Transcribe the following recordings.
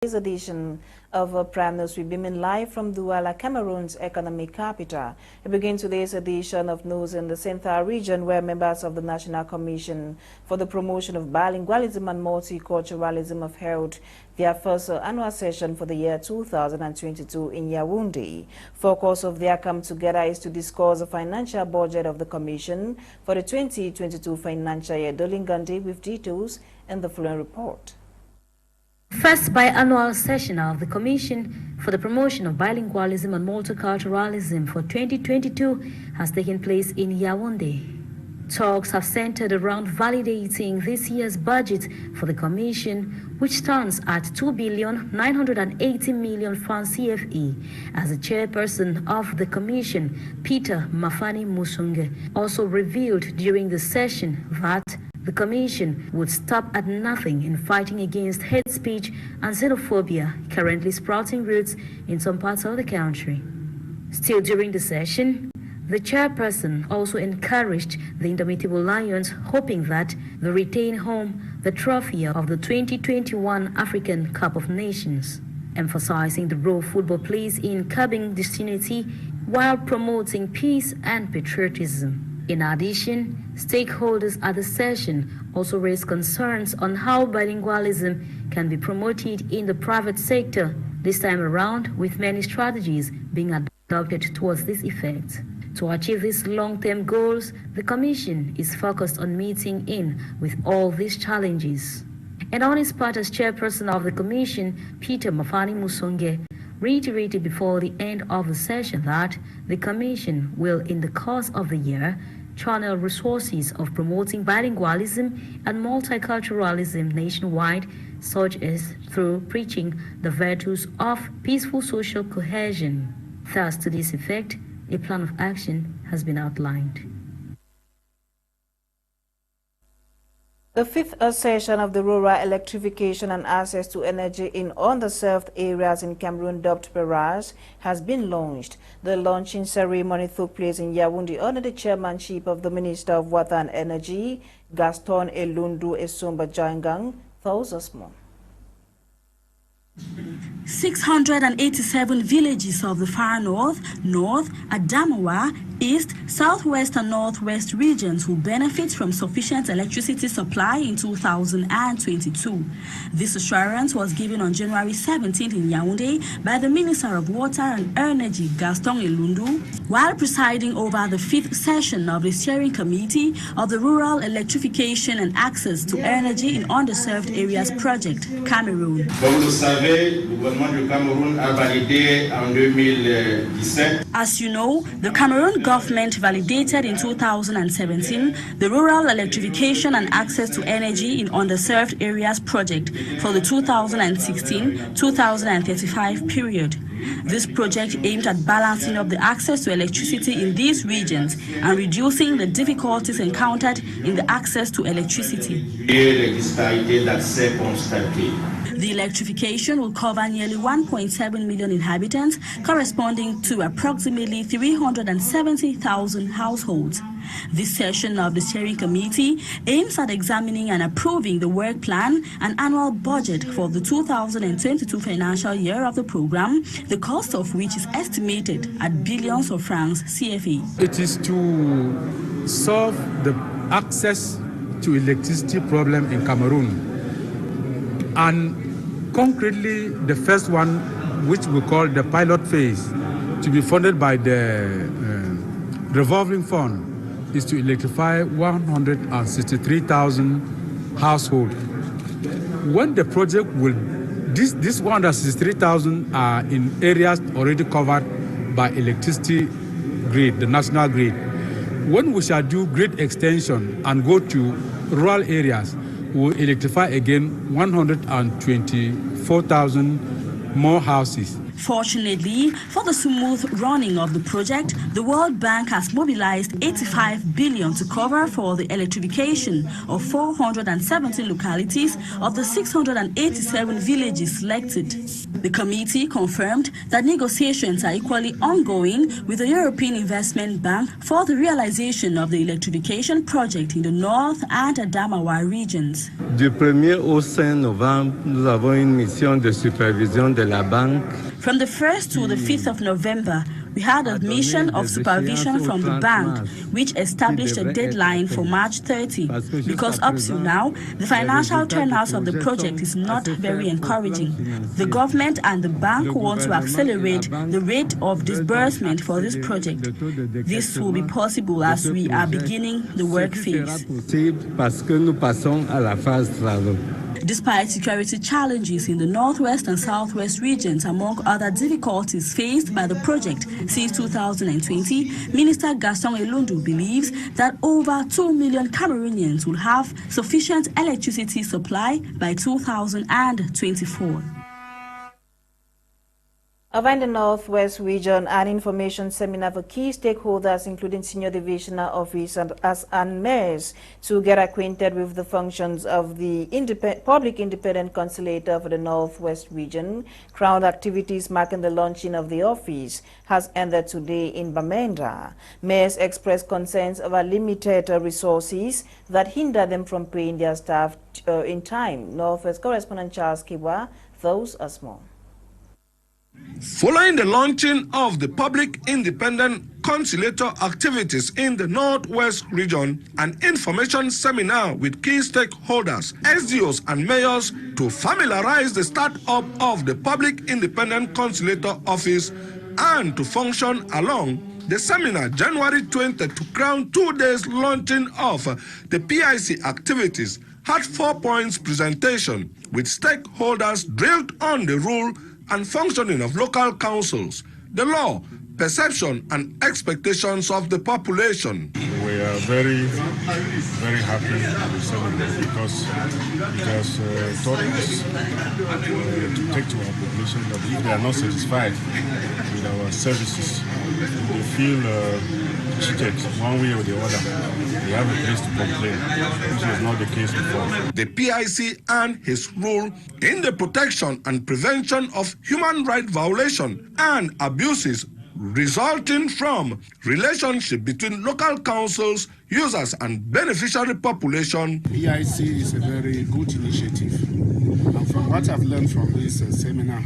This edition of Prime News, we beaming live from Douala, Cameroon's economic capital. We begin today's edition of news in the Central region, where members of the National Commission for the Promotion of Bilingualism and Multiculturalism have held their first annual session for the year 2022 in Yaoundé. Focus of their come together is to discuss the financial budget of the Commission for the 2022 financial year. Dolingandi with details in the following report. First biannual session of the Commission for the Promotion of Bilingualism and Multiculturalism for 2022 has taken place in Yaoundé. Talks have centered around validating this year's budget for the Commission, which stands at 2,980,000,000 francs CFA. As the chairperson of the Commission, Peter Mafani Musunge, also revealed during the session that the Commission would stop at nothing in fighting against hate speech and xenophobia currently sprouting roots in some parts of the country. Still during the session, the chairperson also encouraged the Indomitable Lions, hoping that they retain home the trophy of the 2021 African Cup of Nations, emphasizing the role football plays in curbing disunity while promoting peace and patriotism. In addition, stakeholders at the session also raised concerns on how bilingualism can be promoted in the private sector, this time around with many strategies being adopted towards this effect. To achieve these long-term goals, the Commission is focused on meeting in with all these challenges. And on his part as chairperson of the Commission, Peter Mafani Musunge reiterated before the end of the session that the Commission will, in the course of the year, channel resources of promoting bilingualism and multiculturalism nationwide, such as through preaching the virtues of peaceful social cohesion. Thus, to this effect, a plan of action has been outlined. The fifth session of the Rural Electrification and Access to Energy in Underserved Areas in Cameroon, dubbed PERAS, has been launched. The launching ceremony took place in Yaoundé under the chairmanship of the Minister of Water and Energy, Gaston Elundu Esumba Jangang. Thousands more. 687 villages of the far north, Adamawa, east, southwest and northwest regions will benefit from sufficient electricity supply in 2022. This assurance was given on January 17th in Yaoundé by the Minister of Water and Energy, Gaston Elundu, while presiding over the fifth session of the Steering Committee of the Rural Electrification and Access to Energy in Underserved Areas Project, Cameroon. As you know, the Cameroon government validated in 2017 the Rural Electrification and Access to Energy in Underserved Areas project for the 2016-2035 period. This project aimed at balancing up the access to electricity in these regions and reducing the difficulties encountered in the access to electricity. The electrification will cover nearly 1.7 million inhabitants, corresponding to approximately 370,000 households. This session of the Steering Committee aims at examining and approving the work plan and annual budget for the 2022 financial year of the program, the cost of which is estimated at billions of francs CFA. It is to solve the access to electricity problem in Cameroon. And concretely, the first one, which we call the pilot phase, to be funded by the revolving fund, is to electrify 163,000 households. When the project will, this 163,000 are in areas already covered by electricity grid, the national grid. When we shall do grid extension and go to rural areas, we will electrify again 124,000 more houses. Fortunately, for the smooth running of the project, the World Bank has mobilized 85 billion to cover for the electrification of 417 localities of the 687 villages selected. The committee confirmed that negotiations are equally ongoing with the European Investment Bank for the realization of the electrification project in the North and Adamawa regions. Du 1er au 5 novembre, nous avons une mission de supervision de la banque. From the 1st to the 5th of November, we had a mission of supervision from the bank, which established a deadline for March 30, because up to now, the financial turnout of the project is not very encouraging. The government and the bank want to accelerate the rate of disbursement for this project. This will be possible as we are beginning the work phase. Despite security challenges in the northwest and southwest regions, among other difficulties faced by the project since 2020, Minister Gaston Elundu believes that over 2 million Cameroonians will have sufficient electricity supply by 2024. Over in the Northwest region, an information seminar for key stakeholders, including senior divisional officers and mayors, to get acquainted with the functions of the Public Independent Conciliator for the Northwest region. Crowned activities marking the launching of the office has ended today in Bamenda. Mayors expressed concerns over limited resources that hinder them from paying their staff in time. Northwest correspondent Charles Kiwa, those are small. Following the launching of the Public Independent Conciliator activities in the Northwest region, an information seminar with key stakeholders, SDOs and mayors to familiarize the start-up of the Public Independent Conciliator office and to function along the seminar January 20 to crown 2 days launching of the PIC activities had 4 points presentation with stakeholders drilled on the rule and functioning of local councils, the law, perception and expectations of the population. We are very happy with the seminar because it has taught us to take to our population that if they are not satisfied with our services, they feel cheated one way or the other, they have a place to complain, which was not the case before. The PIC and his role in the protection and prevention of human rights violation and abuses resulting from relationship between local councils, users and beneficiary population. PIC is a very good initiative. And from what I've learned from this seminar,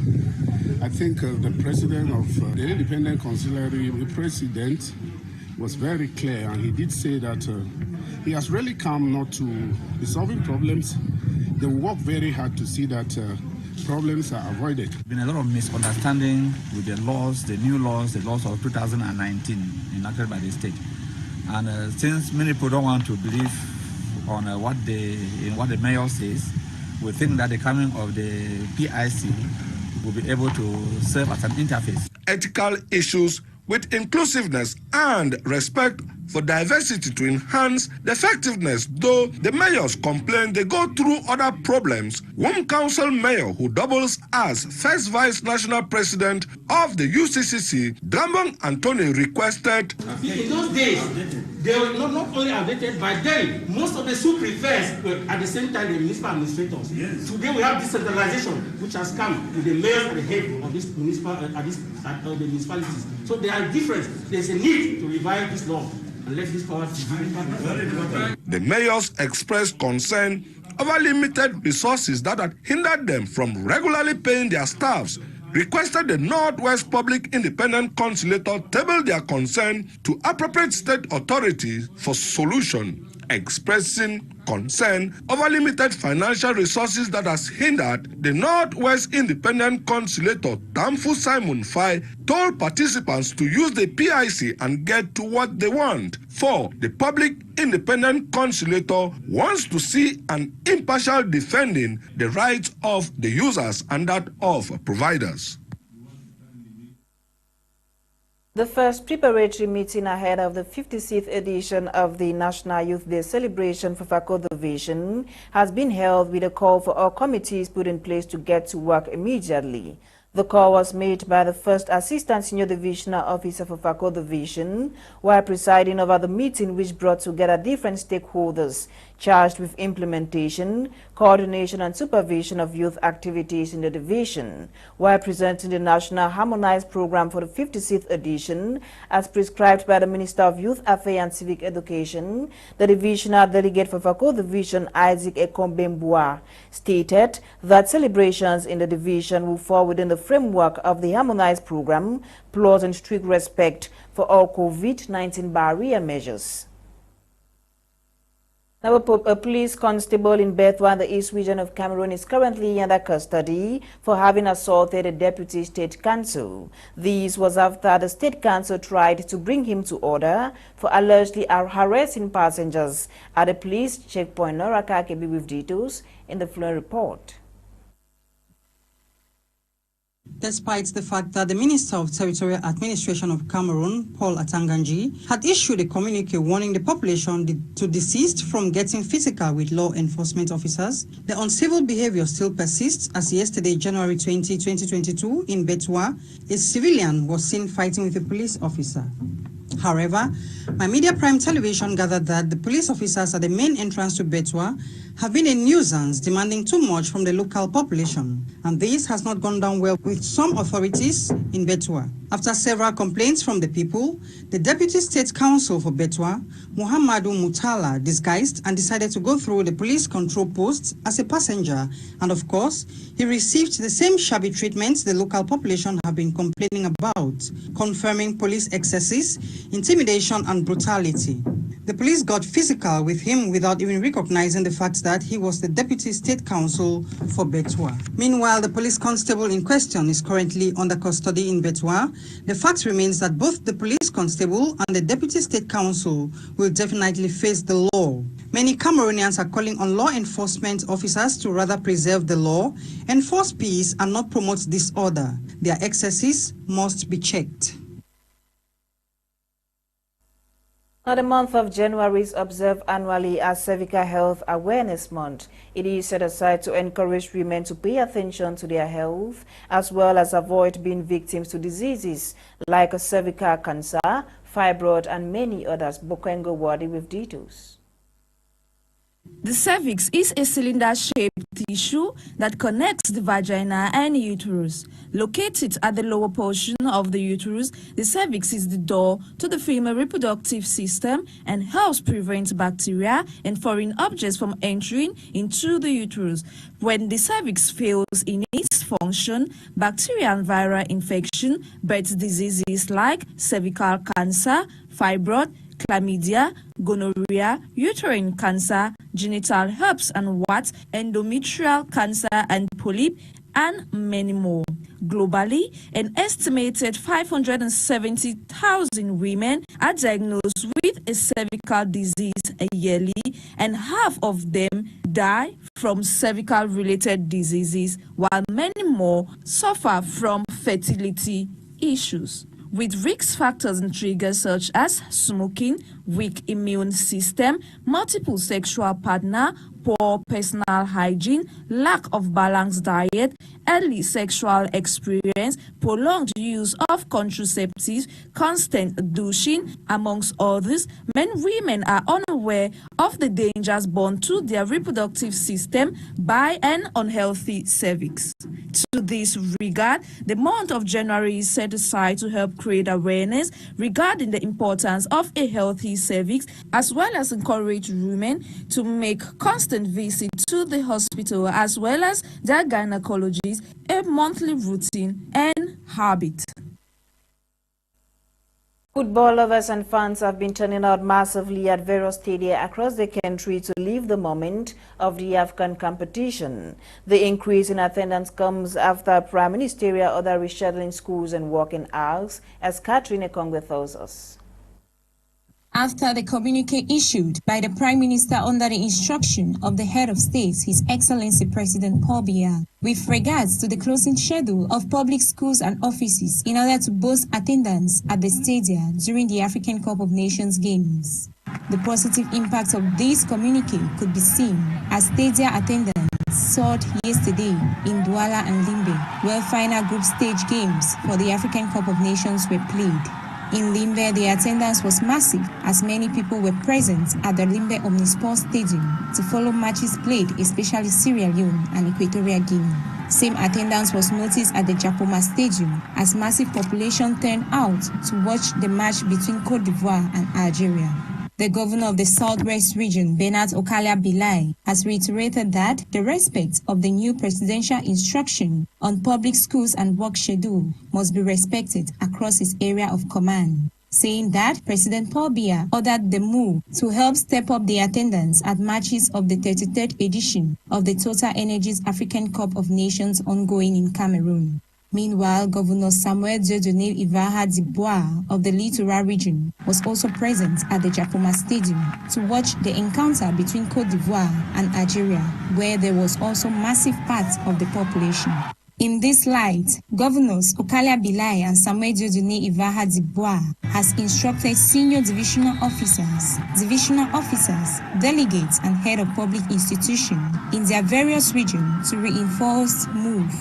I think the president of the Independent Conciliatory, the president, was very clear, and he did say that he has really come not to be solving problems. They will work very hard to see that problems are avoided. There's been a lot of misunderstanding with the laws, the new laws, the laws of 2019 enacted by the state. And since many people don't want to believe on what the mayor says, we think that the coming of the PIC will be able to serve as an interface. Ethical issues with inclusiveness and respect for diversity to enhance the effectiveness, though the mayors complain they go through other problems. One council mayor who doubles as first vice national president of the UCCC, Dambon Anthony, requested. In those days, they were not only updated, but then most of the sous-prefects were at the same time the municipal administrators. Yes. Today we have decentralization, which has come with the mayors at the head of this the municipalities. So there are differences. There's a need to revive this law and let this power be. The mayors expressed concern over limited resources that had hindered them from regularly paying their staffs, requested the Northwest Public Independent Conciliator table their concern to appropriate state authorities for solution, expressing concern over limited financial resources that has hindered the Northwest Independent Conciliator Damfu Simon Fai told participants to use the PIC and get to what they want. For the Public Independent Conciliator wants to see an impartial defending the rights of the users and that of providers. The first preparatory meeting ahead of the 56th edition of the National Youth Day celebration for Fako Division has been held with a call for all committees put in place to get to work immediately. The call was made by the First Assistant Senior Divisional Officer for Fako Division while presiding over the meeting which brought together different stakeholders charged with implementation, coordination and supervision of youth activities in the division, while presenting the National Harmonized Program for the 56th edition as prescribed by the Minister of Youth Affairs and Civic Education. The Divisional Delegate for Fako Division, Isaac Ekombembua, stated that celebrations in the division will fall within the framework of the Harmonized Program, plus in strict respect for all COVID-19 barrier measures. Now, a police constable in Bethwa, the East region of Cameroon, is currently under custody for having assaulted a deputy state council. This was after the state council tried to bring him to order for allegedly harassing passengers at a police checkpoint. Noraka Kebi with details in the following report. Despite the fact that the Minister of Territorial Administration of Cameroon, Paul Atanganji, had issued a communique warning the population to desist from getting physical with law enforcement officers, the uncivil behavior still persists as yesterday, January 20, 2022, in Betwa, a civilian was seen fighting with a police officer. However, My Media Prime Television gathered that the police officers at the main entrance to Betwa have been a nuisance, demanding too much from the local population, and this has not gone down well with some authorities in Betwa. After several complaints from the people, the Deputy State Counsel for Betwa, Muhammadu Mutala, disguised and decided to go through the police control posts as a passenger, and of course, he received the same shabby treatment the local population have been complaining about, confirming police excesses, intimidation and brutality. The police got physical with him without even recognizing the fact that he was the Deputy State Counsel for Betwa. Meanwhile, the police constable in question is currently under custody in Betwa. The fact remains that both the police constable and the Deputy State Counsel will definitely face the law. Many Cameroonians are calling on law enforcement officers to rather preserve the law, enforce peace and not promote disorder. Their excesses must be checked. Now, the month of January is observed annually as Cervical Health Awareness Month. It is set aside to encourage women to pay attention to their health as well as avoid being victims to diseases like cervical cancer, fibroid, and many others. Bokwengo Wadi with details. The cervix is a cylinder-shaped tissue that connects the vagina and uterus. Located at the lower portion of the uterus, the cervix is the door to the female reproductive system and helps prevent bacteria and foreign objects from entering into the uterus. When the cervix fails in its function, bacterial and viral infection, birth diseases like cervical cancer, fibroid, chlamydia, gonorrhea, uterine cancer, genital herpes and warts, endometrial cancer and polyp, and many more. Globally, an estimated 570,000 women are diagnosed with a cervical disease yearly, and half of them die from cervical-related diseases, while many more suffer from fertility issues. With risk factors and triggers such as smoking, weak immune system, multiple sexual partner, poor personal hygiene, lack of balanced diet, early sexual experience, prolonged use of contraceptives, constant douching, amongst others, many women are unaware of the dangers borne to their reproductive system by an unhealthy cervix. To this regard, the month of January is set aside to help create awareness regarding the importance of a healthy cervix, as well as encourage women to make constant visits to the hospital as well as their gynecologist, a monthly routine and habit. Football lovers and fans have been turning out massively at various stadia across the country to live the moment of the AFCON competition. The increase in attendance comes after Prime Ministerial order rescheduling schools and working hours, as Catherine Ekongwe tells us. After the communique issued by the Prime Minister under the instruction of the Head of State, His Excellency President Paul Biya, with regards to the closing schedule of public schools and offices in order to boost attendance at the stadia during the African Cup of Nations Games. The positive impact of this communique could be seen as stadia attendance soared yesterday in Douala and Limbe, where final group stage games for the African Cup of Nations were played. In Limbe, the attendance was massive as many people were present at the Limbe Omnisport Stadium to follow matches played, especially Sierra Leone and Equatorial Guinea. Same attendance was noticed at the Japoma Stadium as massive population turned out to watch the match between Cote d'Ivoire and Algeria. The governor of the Southwest region, Bernard Okalia Bilai, has reiterated that the respect of the new presidential instruction on public schools and work schedule must be respected across his area of command, saying that President Paul Biya ordered the move to help step up the attendance at matches of the 33rd edition of the Total Energies African Cup of Nations ongoing in Cameroon. Meanwhile, Governor Samuel Dieudonné Ivaha Dibois of the Littoral region was also present at the Japoma Stadium to watch the encounter between Cote d'Ivoire and Algeria, where there was also massive part of the population. In this light, Governors Okalia Bilai and Samuel Dieudonné Ivaha Dibois has instructed senior divisional officers, delegates, and head of public institutions in their various regions to reinforce move.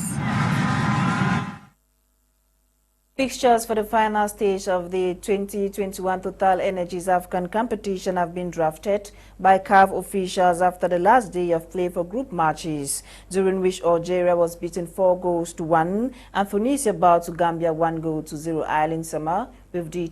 Fixtures for the final stage of the 2021 Total Energies African competition have been drafted by CAF officials after the last day of play for group matches, during which Algeria was beaten 4-1 and Tunisia bowed to Gambia 1-0. Island Summer with details.